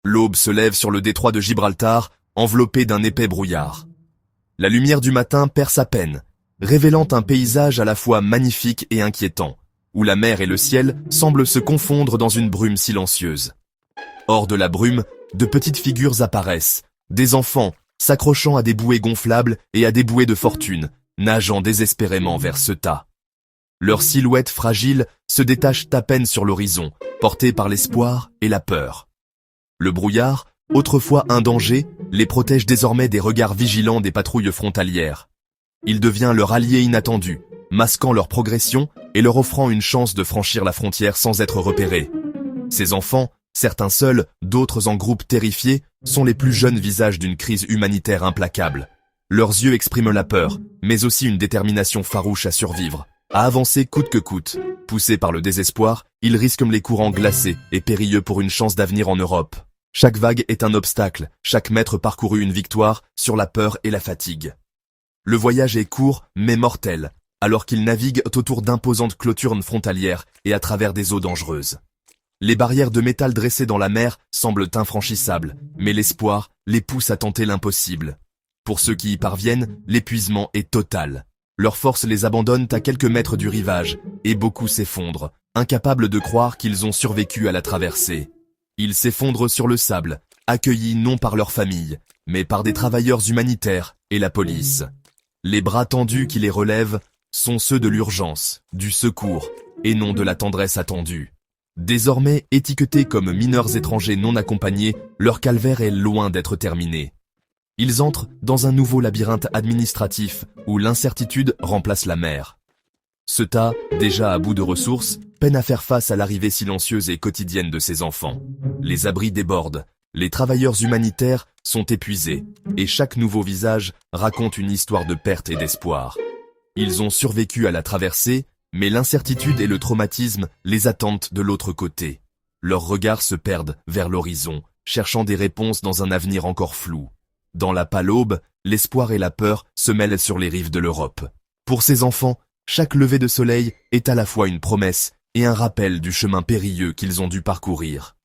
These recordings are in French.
l'aube se lève sur le détroit de Gibraltar, enveloppé d'un épais brouillard. La lumière du matin perce à peine, révélant un paysage à la fois magnifique et inquiétant, où la mer et le ciel semblent se confondre dans une brume silencieuse. Hors de la brume, de petites figures apparaissent, des enfants s'accrochant à des bouées gonflables et à des bouées de fortune, nageant désespérément vers ce tas. Leurs silhouettes fragiles se détachent à peine sur l'horizon, portées par l'espoir et la peur. Le brouillard, autrefois un danger, les protège désormais des regards vigilants des patrouilles frontalières. Il devient leur allié inattendu, masquant leur progression et leur offrant une chance de franchir la frontière sans être repérés. Ces enfants, certains seuls, d'autres en groupes terrifiés, sont les plus jeunes visages d'une crise humanitaire implacable. Leurs yeux expriment la peur, mais aussi une détermination farouche à survivre, à avancer coûte que coûte. Poussés par le désespoir, ils risquent les courants glacés et périlleux pour une chance d'avenir en Europe. Chaque vague est un obstacle, chaque mètre parcouru une victoire sur la peur et la fatigue. Le voyage est court, mais mortel, alors qu'ils naviguent autour d'imposantes clôtures frontalières et à travers des eaux dangereuses. Les barrières de métal dressées dans la mer semblent infranchissables, mais l'espoir les pousse à tenter l'impossible. Pour ceux qui y parviennent, l'épuisement est total. Leurs forces les abandonnent à quelques mètres du rivage, et beaucoup s'effondrent, incapables de croire qu'ils ont survécu à la traversée. Ils s'effondrent sur le sable, accueillis non par leur famille, mais par des travailleurs humanitaires et la police. Les bras tendus qui les relèvent sont ceux de l'urgence, du secours, et non de la tendresse attendue. Désormais étiquetés comme mineurs étrangers non accompagnés, leur calvaire est loin d'être terminé. Ils entrent dans un nouveau labyrinthe administratif où l'incertitude remplace la mer. Ce tas, déjà à bout de ressources, peine à faire face à l'arrivée silencieuse et quotidienne de ses enfants. Les abris débordent, les travailleurs humanitaires sont épuisés, et chaque nouveau visage raconte une histoire de perte et d'espoir. Ils ont survécu à la traversée, mais l'incertitude et le traumatisme les attendent de l'autre côté. Leurs regards se perdent vers l'horizon, cherchant des réponses dans un avenir encore flou. Dans la pâle aube, l'espoir et la peur se mêlent sur les rives de l'Europe. Pour ces enfants, chaque lever de soleil est à la fois une promesse et un rappel du chemin périlleux qu'ils ont dû parcourir.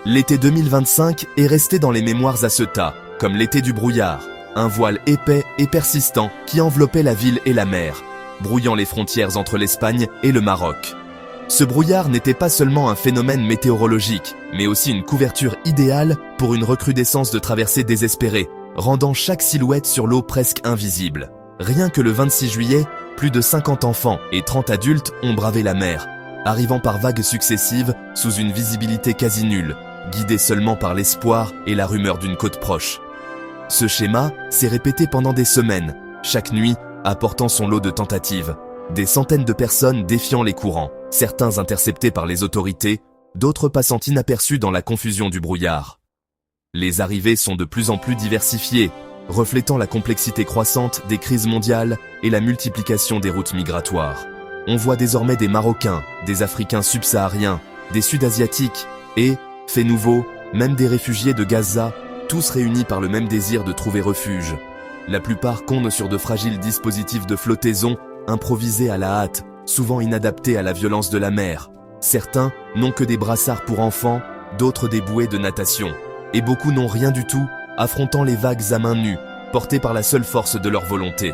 L'été 2025 est resté dans les mémoires à Ceuta, comme l'été du brouillard, un voile épais et persistant qui enveloppait la ville et la mer, brouillant les frontières entre l'Espagne et le Maroc. Ce brouillard n'était pas seulement un phénomène météorologique, mais aussi une couverture idéale pour une recrudescence de traversées désespérées, rendant chaque silhouette sur l'eau presque invisible. Rien que le 26 juillet, plus de 50 enfants et 30 adultes ont bravé la mer, arrivant par vagues successives sous une visibilité quasi nulle, guidés seulement par l'espoir et la rumeur d'une côte proche. Ce schéma s'est répété pendant des semaines, chaque nuit apportant son lot de tentatives. Des centaines de personnes défiant les courants, certains interceptés par les autorités, d'autres passant inaperçus dans la confusion du brouillard. Les arrivées sont de plus en plus diversifiées, reflétant la complexité croissante des crises mondiales et la multiplication des routes migratoires. On voit désormais des Marocains, des Africains subsahariens, des Sud-Asiatiques et, fait nouveau, même des réfugiés de Gaza, tous réunis par le même désir de trouver refuge. La plupart comptent sur de fragiles dispositifs de flottaison improvisés à la hâte, souvent inadaptés à la violence de la mer. Certains n'ont que des brassards pour enfants, d'autres des bouées de natation. Et beaucoup n'ont rien du tout, affrontant les vagues à main nue, portés par la seule force de leur volonté.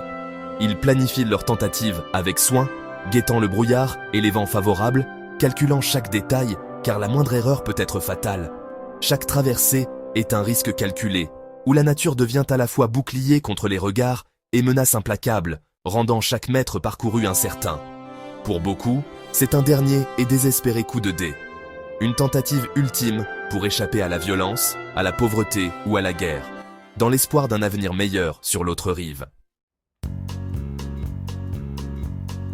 Ils planifient leurs tentatives avec soin, guettant le brouillard et les vents favorables, calculant chaque détail, car la moindre erreur peut être fatale. Chaque traversée est un risque calculé, où la nature devient à la fois bouclier contre les regards et menace implacable, rendant chaque mètre parcouru incertain. Pour beaucoup, c'est un dernier et désespéré coup de dé. Une tentative ultime pour échapper à la violence, à la pauvreté ou à la guerre, dans l'espoir d'un avenir meilleur sur l'autre rive.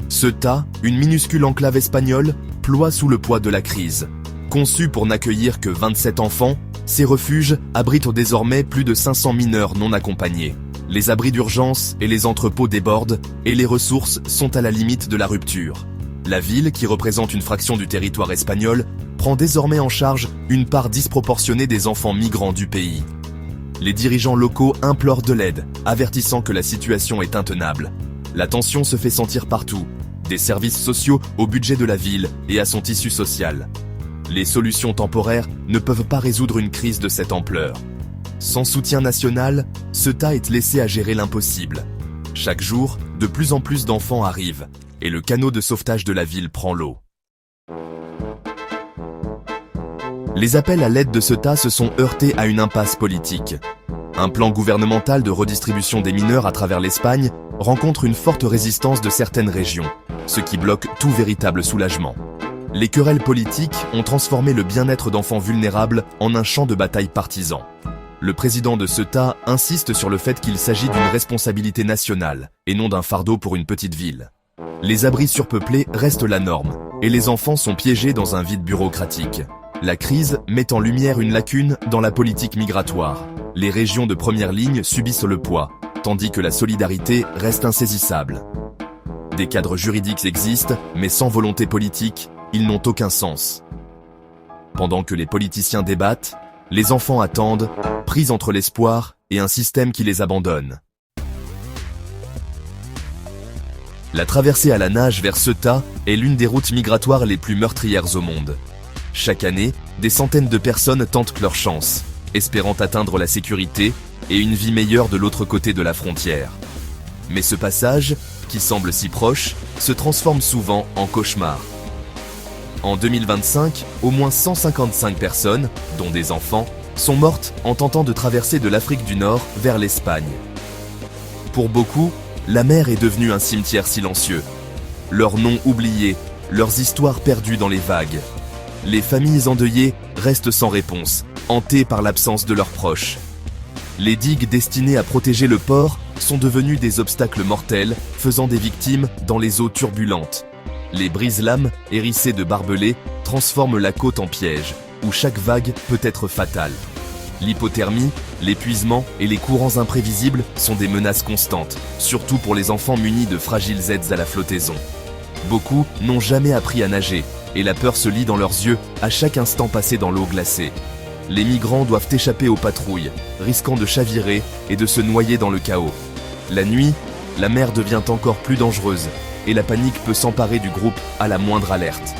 Ceuta, une minuscule enclave espagnole, ploie sous le poids de la crise. Conçu pour n'accueillir que 27 enfants, ces refuges abritent désormais plus de 500 mineurs non accompagnés. Les abris d'urgence et les entrepôts débordent et les ressources sont à la limite de la rupture. La ville, qui représente une fraction du territoire espagnol, prend désormais en charge une part disproportionnée des enfants migrants du pays. Les dirigeants locaux implorent de l'aide, avertissant que la situation est intenable. La tension se fait sentir partout, des services sociaux au budget de la ville et à son tissu social. Les solutions temporaires ne peuvent pas résoudre une crise de cette ampleur. Sans soutien national, Ceuta est laissé à gérer l'impossible. Chaque jour, de plus en plus d'enfants arrivent, et le canot de sauvetage de la ville prend l'eau. Les appels à l'aide de Ceuta se sont heurtés à une impasse politique. Un plan gouvernemental de redistribution des mineurs à travers l'Espagne rencontre une forte résistance de certaines régions, ce qui bloque tout véritable soulagement. Les querelles politiques ont transformé le bien-être d'enfants vulnérables en un champ de bataille partisan. Le président de Ceuta insiste sur le fait qu'il s'agit d'une responsabilité nationale et non d'un fardeau pour une petite ville. Les abris surpeuplés restent la norme et les enfants sont piégés dans un vide bureaucratique. La crise met en lumière une lacune dans la politique migratoire. Les régions de première ligne subissent le poids, tandis que la solidarité reste insaisissable. Des cadres juridiques existent, mais sans volonté politique, ils n'ont aucun sens. Pendant que les politiciens débattent, les enfants attendent, pris entre l'espoir et un système qui les abandonne. La traversée à la nage vers Ceuta est l'une des routes migratoires les plus meurtrières au monde. Chaque année, des centaines de personnes tentent leur chance, espérant atteindre la sécurité et une vie meilleure de l'autre côté de la frontière. Mais ce passage, qui semble si proche, se transforme souvent en cauchemar. En 2025, au moins 155 personnes, dont des enfants, sont mortes en tentant de traverser de l'Afrique du Nord vers l'Espagne. Pour beaucoup, la mer est devenue un cimetière silencieux. Leurs noms oubliés, leurs histoires perdues dans les vagues. Les familles endeuillées restent sans réponse, hantées par l'absence de leurs proches. Les digues destinées à protéger le port sont devenues des obstacles mortels, faisant des victimes dans les eaux turbulentes. Les brise-lames, hérissées de barbelés, transforment la côte en piège, où chaque vague peut être fatale. L'hypothermie, l'épuisement et les courants imprévisibles sont des menaces constantes, surtout pour les enfants munis de fragiles aides à la flottaison. Beaucoup n'ont jamais appris à nager, et la peur se lit dans leurs yeux à chaque instant passé dans l'eau glacée. Les migrants doivent échapper aux patrouilles, risquant de chavirer et de se noyer dans le chaos. La nuit, la mer devient encore plus dangereuse, et la panique peut s'emparer du groupe à la moindre alerte.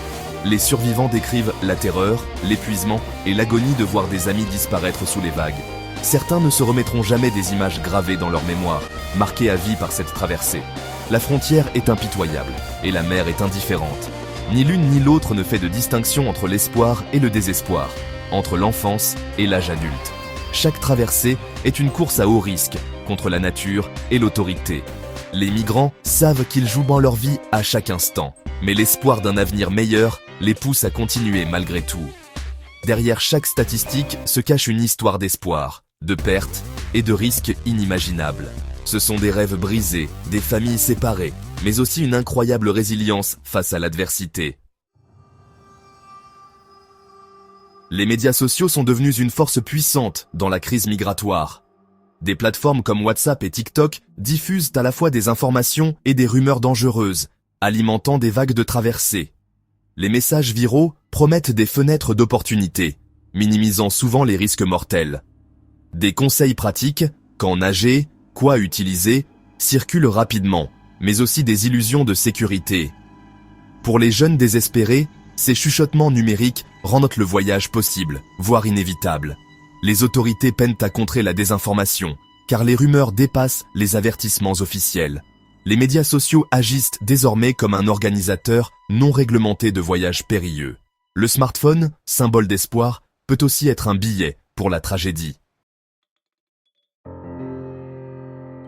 Les survivants décrivent la terreur, l'épuisement et l'agonie de voir des amis disparaître sous les vagues. Certains ne se remettront jamais des images gravées dans leur mémoire, marquées à vie par cette traversée. La frontière est impitoyable, et la mer est indifférente. Ni l'une ni l'autre ne fait de distinction entre l'espoir et le désespoir, entre l'enfance et l'âge adulte. Chaque traversée est une course à haut risque, contre la nature et l'autorité. Les migrants savent qu'ils jouent dans leur vie à chaque instant, mais l'espoir d'un avenir meilleur les pousse à continuer malgré tout. Derrière chaque statistique se cache une histoire d'espoir, de pertes et de risques inimaginables. Ce sont des rêves brisés, des familles séparées, mais aussi une incroyable résilience face à l'adversité. Les médias sociaux sont devenus une force puissante dans la crise migratoire. Des plateformes comme WhatsApp et TikTok diffusent à la fois des informations et des rumeurs dangereuses, alimentant des vagues de traversées. Les messages viraux promettent des fenêtres d'opportunité, minimisant souvent les risques mortels. Des conseils pratiques, quand nager, quoi utiliser, circulent rapidement, mais aussi des illusions de sécurité. Pour les jeunes désespérés, ces chuchotements numériques rendent le voyage possible, voire inévitable. Les autorités peinent à contrer la désinformation, car les rumeurs dépassent les avertissements officiels. Les médias sociaux agissent désormais comme un organisateur non réglementé de voyages périlleux. Le smartphone, symbole d'espoir, peut aussi être un billet pour la tragédie.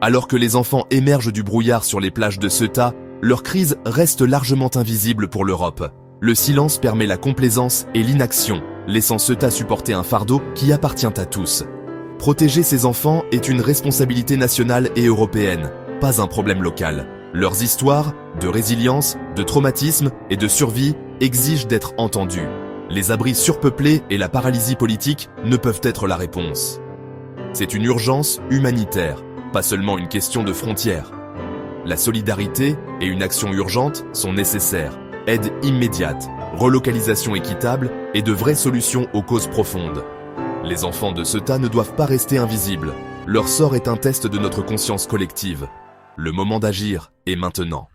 Alors que les enfants émergent du brouillard sur les plages de Ceuta, leur crise reste largement invisible pour l'Europe. Le silence permet la complaisance et l'inaction, laissant Ceuta supporter un fardeau qui appartient à tous. Protéger ces enfants est une responsabilité nationale et européenne, pas un problème local. Leurs histoires, de résilience, de traumatisme et de survie exigent d'être entendues. Les abris surpeuplés et la paralysie politique ne peuvent être la réponse. C'est une urgence humanitaire, pas seulement une question de frontières. La solidarité et une action urgente sont nécessaires. Aide immédiate, relocalisation équitable et de vraies solutions aux causes profondes. Les enfants de Ceuta ne doivent pas rester invisibles. Leur sort est un test de notre conscience collective. Le moment d'agir est maintenant.